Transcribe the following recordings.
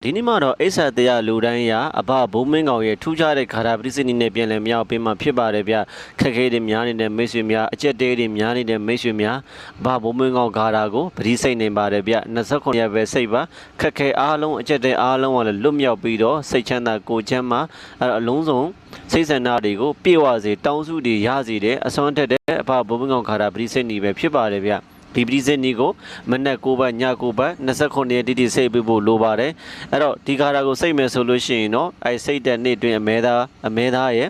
ဒီနေ့မှာတော့အိဆာတရားလူတိုင်းရအဘဘိုးမင်းကောင်ရဲ့ထူးခြားတဲ့ခါရာပရိစနစ်နဲ့ပြန်လည်မြောက်ပေးမှဖြစ်ပါတယ်ဗျခက်ခဲတွေများနေတဲ့မိတ်ဆွေများအကျက်တဲတွေများနေတဲ့မိတ်ဆွေများအဘဘိုးမင်းကောင်ခါရာကိုပရိစိတ်နေပါတယ်ဗျ29ရက်ပဲစိတ်ပါခက်ခဲအားလုံးအကျက်တဲအားလုံးကလည်းလွတ်မြောက်ပြီးတော့စိတ်ချမ်းသာကိုချမ်းသာအလုံးစုံစိတ်ဆန္ဒတွေကိုပြေဝစေတောင်းစုတွေရစေတဲ့အစွမ်းထက်တဲ့အဘဘိုးမင်းကောင်ခါရာပရိစိတ်နေပဲဖြစ်ပါတယ်ဗျဒီပရိစနစ်ကိုမနက်9ဘတ်ည9ဘတ်29ရက်တိတိစိတ်ပေးဖို့လိုပါတယ်အဲ့တော့ဒီကာရာကိုစိတ်မယ်ဆိုလို့ရှိရင်တော့အဲစိတ်တဲ့နေ့တွင်အမဲသားရဲ့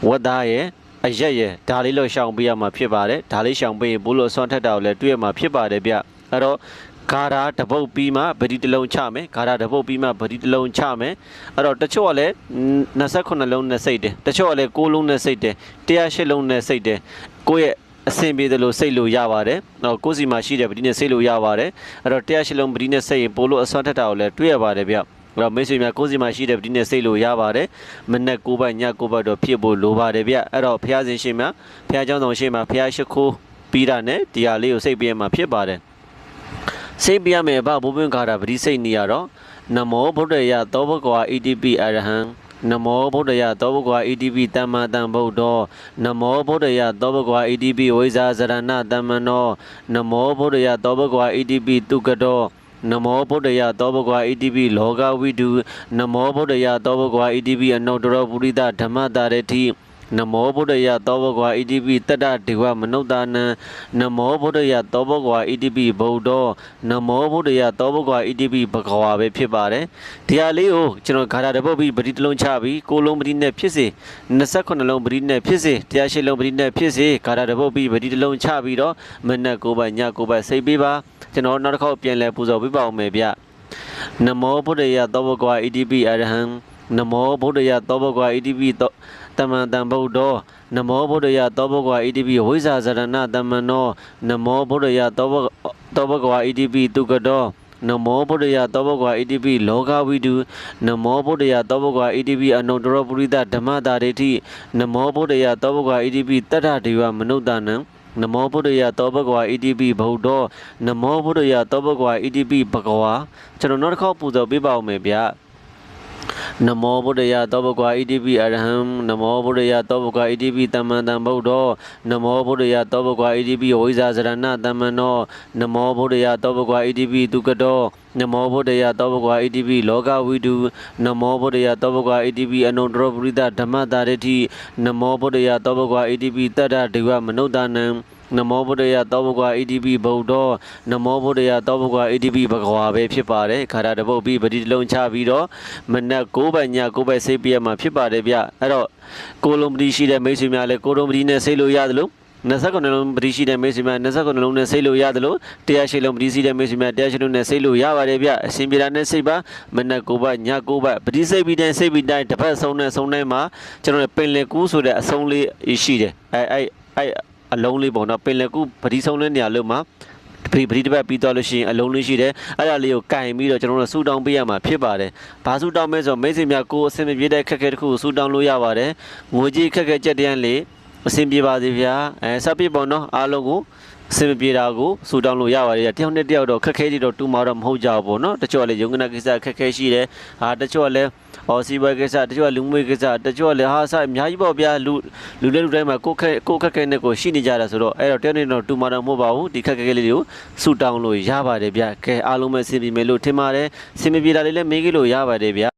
ဝတ်သားရဲ့အရက်ရဲ့ဒါလေးလို့ရှောင်ပေးရမှာဖြစ်ပါတယ်ဒါလေးရှောင်ပေးရင်ဘိုးလို့ဆွမ်းထက်တာကိုလည်းတွေ့ရမှာဖြစ်ပါတယ်ဗျအဲ့တော့ဂါရာတပုတ်ပြီးမှဗတိတလုံးချမယ်ဂါရာတပုတ်ပြီးမှဗတိတလုံးချမယ်အဲ့တော့တချို့ကလည်း29လုံးနဲ့စိတ်တယ်တချို့ကလည်း6လုံးနဲ့စိတ်တယ်108လုံးနဲ့စိတ်တယ်ကိုယ့်ရဲ့အဆင်ပြေတယ်လို့စိတ်လို့ရပါတယ်။နော်ကိုယ်စီမှာရှိတဲ့ပတိနဲ့စိတ်လို့ရပါတယ်။အဲ့တော့108လုံးပတိနဲ့စိတ်ရင်ပို့လို့အစွမ်းထက်တာကိုလည်းတွေ့ရပါတယ်ဗျ။အဲ့တော့မိတ်ဆွေများကိုယ်စီမှာရှိတဲ့ပတိနဲ့စိတ်လို့ရပါတယ်။မနေ့9ဘတ်ည9ဘတ်တော့ဖြစ်ဖို့လိုပါတယ်ဗျ။အဲ့တော့ဖျားစဉ်ရှိမှာဖျားเจ้าဆောင်ရှိမှာဖျားရှိခိုးပြီးတာနဲ့ဒီဟာလေးကိုစိတ်ပြရမှာဖြစ်ပါတယ်။စိတ်ပြရမယ်ဗျဘိုးဘင်းခါတာပတိစိတ်နေရတော့နမောဗုဒ္ဓယသောဘဂဝါ ETP အရဟံနမောဗုဒ္ဓယသောဘဂဝါ ETP တမ္မာတံဗုဒ္ဓောနမောဗုဒ္ဓယသောဘဂဝါ ETP ဝိဇာဇရဏတမ္မနောနမောဗုဒ္ဓယသောဘဂဝါ ETP တုကတောနမောဗုဒ္ဓယသောဘဂဝါ ETP လောကဝိတုနမောဗုဒ္ဓယသောဘဂဝါ ETP အနုတ္တရပုရိသဓမ္မတာရတိနမောဗုဒ္ဓယသောဘဂဝါ ETP တတ္တဒေဝမနုဿာနံနမောဗုဒ္ဓယသောဘဂဝါ ETP ဗုဒ္ဓောနမောဗုဒ္ဓယသောဘဂဝါ ETP ဘဂဝါပဲဖြစ်ပါတယ်ဒီဟာလေးကိုကျွန်တော်ဂါထာတပုတ်ပြီးပတိတလုံးချပြီး6လုံးပတိနဲ့ဖြစ်စေ29လုံးပတိနဲ့ဖြစ်စေ108လုံးပတိနဲ့ဖြစ်စေဂါထာတပုတ်ပြီးပတိတလုံးချပြီးတော့မနက်9ဘတ်ည9ဘတ်စိတ်ပေးပါကျွန်တော်နောက်တစ်ခေါက်ပြန်လဲပူဇော်ပေးပါအောင်မယ်ဗျနမောဗုဒ္ဓယသောဘဂဝါ ETP အရဟံနမောဗုဒ္ဓယသောဘဂဝါ ETP တမ္မာတံဗုဒ္ဓောနမောဗုဒ္ဓယသောဘဂဝါ ETP ဝိဇာဇရဏတမ္မနောနမောဗုဒ္ဓယသောဘဂဝါ ETP တုကတောနမောဗုဒ္ဓယသောဘဂဝါ ETP လောကဝိတုနမောဗုဒ္ဓယသောဘဂဝါ ETP အနုတ္တရပုရိသဓမ္မတာရတိနမောဗုဒ္ဓယသောဘဂဝါ ETP တတ္ထဒေဝမနုဿာနံနမောဗုဒ္ဓယသောဘဂဝါ ETP ဗုဒ္ဓောနမောဗုဒ္ဓယသောဘဂဝါ ETP ဘဂဝါကျွန်တော်နောက်တစ်ခေါက်ပူဇော်ပေးပါဦးမယ်ဗျာနမောဗုဒ္ဓယသောဘဂဝါ ETP အရဟံနမောဗုဒ္ဓယသောဘဂဝါ ETP တမ္မာတံဗုဒ္ဓောနမောဗုဒ္ဓယသောဘဂဝါ ETP ဝိဇာဇရဏတမ္မနောနမောဗုဒ္ဓယသောဘဂဝါ ETP တုကတောနမောဗုဒ္ဓယသောဘဂဝါ ETP လောကဝိတုနမောဗုဒ္ဓယသောဘဂဝါ ETP အနုတ္တရပုရိသဓမ္မတာရတိနမောဗုဒ္ဓယသောဘဂဝါ ETP တတ္တဒေဝမနုဿာနံနမောဗုဒ္ဓယသောဘဂဝါ ETP ဗုဒ္ဓောနမောဗုဒ္ဓယသောဘဂဝါ ETP ဘဂဝါပဲဖြစ်ပါတယ်ခါရတပုတ်ပြီးပတိတလုံးချပြီးတော့မနက်9ဘတ်ည9ဘတ်စိတ်ပြရမှာဖြစ်ပါတယ်ဗျအဲ့တော့ကိုလုံးပတိရှိတဲ့မိတ်ဆွေများလည်းကိုလုံးပတိနဲ့စိတ်လို့ရတယ်လို့29လုံးပတိရှိတဲ့မိတ်ဆွေများ29လုံးနဲ့စိတ်လို့ရတယ်လို့108လုံးပတိရှိတဲ့မိတ်ဆွေများ108လုံးနဲ့စိတ်လို့ရပါတယ်ဗျအရှင်ပြတာနဲ့စိတ်ပါမနက်9ဘတ်ည9ဘတ်ပတိစိတ်ပြီးတိုင်းစိတ်ပြီးတိုင်းတစ်ပတ်ဆုံးနဲ့ဆုံးတိုင်းမှာကျွန်တော်ပင်လယ်ကူးဆိုတဲ့အဆုံးလေးရှိတယ်အဲအလုံးလေးပေါ့နော်ပင်လယ်ကူပတိဆုံးတဲ့နေရာလို့မှာပတိတစ်ပတ်ပြီးသွားလို့ရှိရင်အလုံးလေးရှိတယ်အဲ့ဒါလေးကိုကင်ပြီးတော့ကျွန်တော်တို့ဆူတောင်းပေးရမှာဖြစ်ပါတယ်ဘာဆူတောင်းမဲဆိုမိတ်ဆွေများကိုအဆင်မပြေတဲ့ခက်ခဲတစ်ခုဆူတောင်းလို့ရပါတယ်ငွေကြီးခက်ခဲကြက်တန်းလေးအဆင်ပြေပါစေဗျာစပ်ပြပေါ့နော်အားလုံးကိုအဆင်ပြေတာကိုဆူတောင်းလို့ရပါတယ်တယောက်နဲ့တယောက်တော့ခက်ခဲကြည့်တော့တူမှာတော့မဟုတ်ကြဘူးပေါ့နော်တချို့ကလည်းယုံကနာကိစ္စခက်ခဲရှိတယ်တချို့ကလည်းစီဘွယ်ကိစ္စတချို့ကလူမှုကိစ္စတချို့ကလည်းအများကြီးပေါ့ဗျာလူတိုင်းမှာကိုခက်ခဲနဲ့ကိုရှိနေကြတာဆိုတော့အဲ့တော့တယောက်နဲ့တော့တူမှာတော့မဟုတ်ပါဘူးဒီခက်ခဲလေးတွေကိုဆူတောင်းလို့ရပါတယ်ဗျာကဲအားလုံးပဲအဆင်ပြေမယ်လို့ထင်ပါတယ်အဆင်ပြေတာလေးလည်းမေးကြလို့ရပါတယ်ဗျာ